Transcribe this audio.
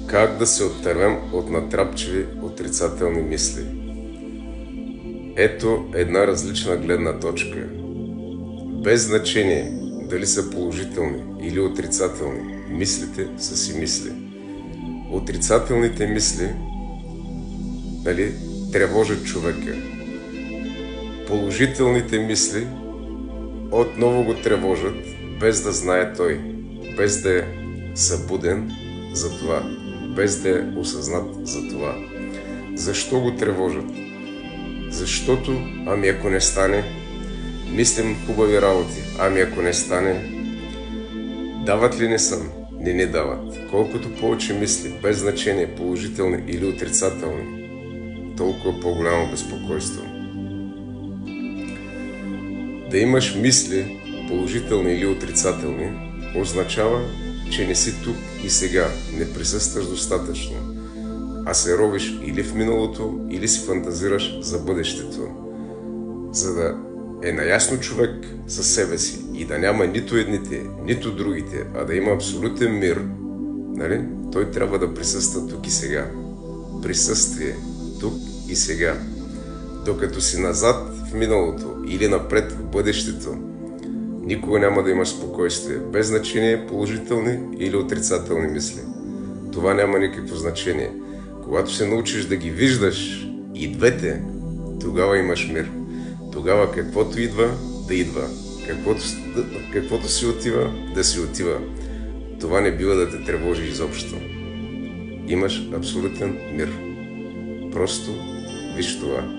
Как да се отървем от натрапчиви отрицателни мисли? Ето една различна гледна точка. Без значение дали са положителни или отрицателни, мислите са си мисли. Отрицателните мисли, тревожат човека. Положителните мисли отново го тревожат, без да знае той, без да е събуден за това, без да е осъзнат за това. Защо го тревожат? Защото, ако не стане, мислим хубави работи, ако не стане, дават ли не сън? Не дават. Колкото повече мисли, без значение, положителни или отрицателни, толкова по-голямо безпокойство. Да имаш мисли, положителни или отрицателни, означава, че не си тук и сега, не присъстваш достатъчно, а се ровиш или в миналото, или си фантазираш за бъдещето. За да е наясно човек със себе си и да няма нито едните, нито другите, а да има абсолютен мир, той трябва да присъства тук и сега. Присъствие тук и сега. Докато си назад в миналото или напред в бъдещето, никога няма да имаш спокойствие, без значение положителни или отрицателни мисли. Това няма никакво значение. Когато се научиш да ги виждаш и двете, тогава имаш мир. Тогава каквото идва, да идва. Каквото си отива, да си отива. Това не бива да те тревожи изобщо. Имаш абсолютен мир. Просто виж това.